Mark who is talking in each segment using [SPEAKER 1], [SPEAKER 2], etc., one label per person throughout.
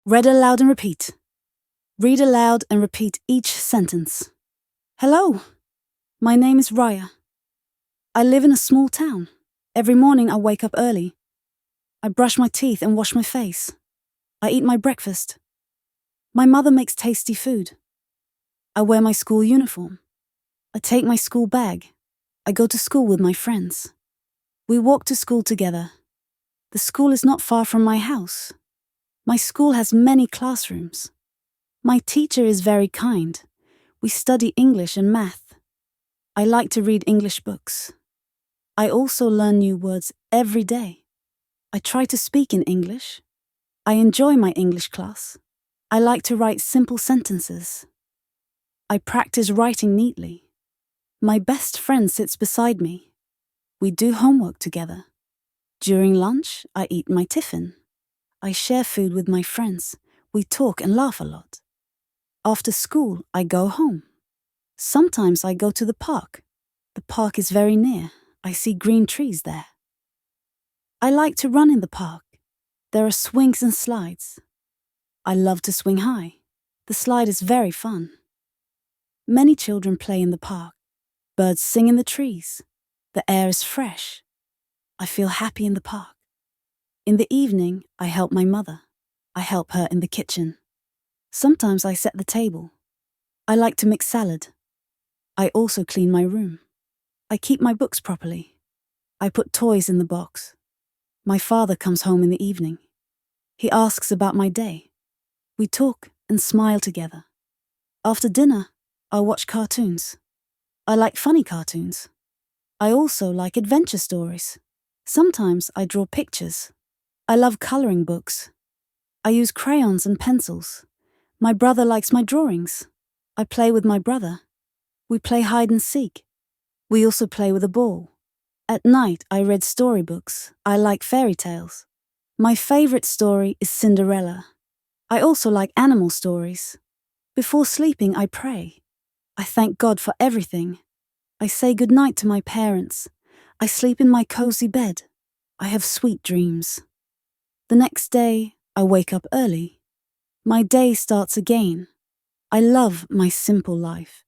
[SPEAKER 1] Read aloud and repeat. Read aloud and repeat each sentence. Hello, my name is Riya. I live in a small town. Every morning I wake up early. I brush my teeth and wash my face. I eat my breakfast. My mother makes tasty food. I wear my school uniform. I take my school bag. I go to school with my friends. We walk to school together. The school is not far from my house. My school has many classrooms. My teacher is very kind. We study English and math. I like to read English books. I also learn new words every day. I try to speak in English. I enjoy my English class. I like to write simple sentences. I practice writing neatly. My best friend sits beside me. We do homework together. During lunch, I eat my tiffin. I share food with my friends. We talk and laugh a lot. After school, I go home. Sometimes I go to the park. The park is very near. I see green trees there. I like to run in the park. There are swings and slides. I love to swing high. The slide is very fun. Many children play in the park. Birds sing in the trees. The air is fresh. I feel happy in the park. In the evening, I help my mother. I help her in the kitchen. Sometimes I set the table. I like to mix salad. I also clean my room. I keep my books properly. I put toys in the box. My father comes home in the evening. He asks about my day. We talk and smile together. After dinner, I watch cartoons. I like funny cartoons. I also like adventure stories. Sometimes I draw pictures. I love coloring books. I use crayons and pencils. My brother likes my drawings. I play with my brother. We play hide and seek. We also play with a ball. At night, I read storybooks. I like fairy tales. My favorite story is Cinderella. I also like animal stories. Before sleeping, I pray. I thank God for everything. I say goodnight to my parents. I sleep in my cozy bed. I have sweet dreams. The next day, I wake up early. My day starts again. I love my simple life.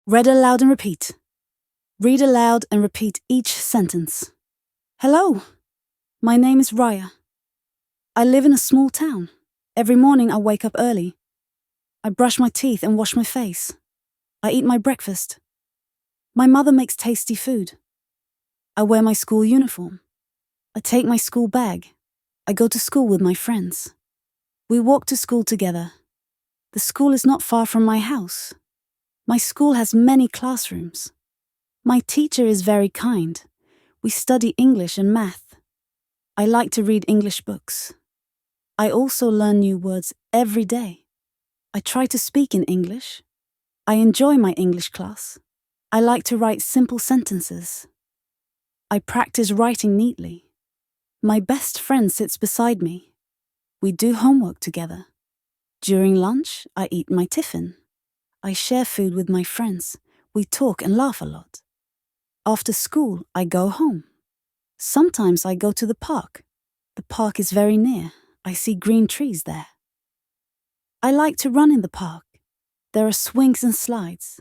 [SPEAKER 1] Read aloud and repeat. Read aloud and repeat each sentence. Hello, my name is Riya. I live in a small town. Every morning I wake up early. I brush my teeth and wash my face. I eat my breakfast. My mother makes tasty food. I wear my school uniform. I take my school bag. I go to school with my friends. We walk to school together. The school is not far from my house. My school has many classrooms. My teacher is very kind. We study English and math. I like to read English books. I also learn new words every day. I try to speak in English. I enjoy my English class. I like to write simple sentences. I practice writing neatly. My best friend sits beside me. We do homework together. During lunch, I eat my tiffin. I share food with my friends. We talk and laugh a lot. After school, I go home. Sometimes I go to the park. The park is very near. I see green trees there. I like to run in the park. There are swings and slides.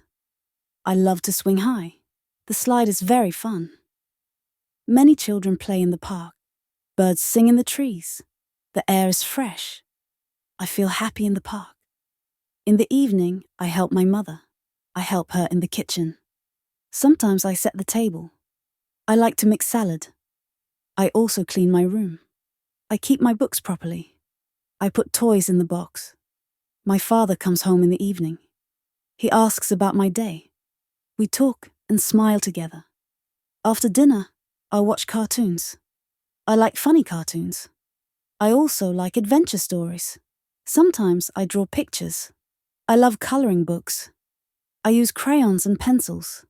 [SPEAKER 1] I love to swing high. The slide is very fun. Many children play in the park. Birds sing in the trees. The air is fresh. I feel happy in the park. In the evening, I help my mother. I help her in the kitchen. Sometimes I set the table. I like to mix salad. I also clean my room. I keep my books properly. I put toys in the box. My father comes home in the evening. He asks about my day. We talk and smile together. After dinner, I watch cartoons. I like funny cartoons. I also like adventure stories. Sometimes I draw pictures. I love coloring books. I use crayons and pencils.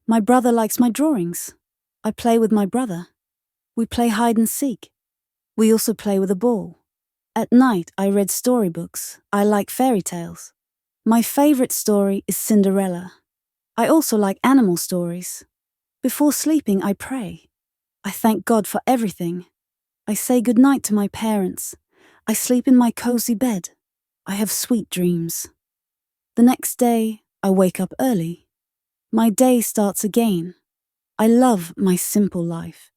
[SPEAKER 1] My brother likes my drawings. I play with my brother. We play hide and seek. We also play with a ball. At night, I read storybooks. I like fairy tales. My favorite story is Cinderella. I also like animal stories. Before sleeping, I pray. I thank God for everything. I say goodnight to my parents. I sleep in my cozy bed. I have sweet dreams. The next day, I wake up early. My day starts again. I love my simple life.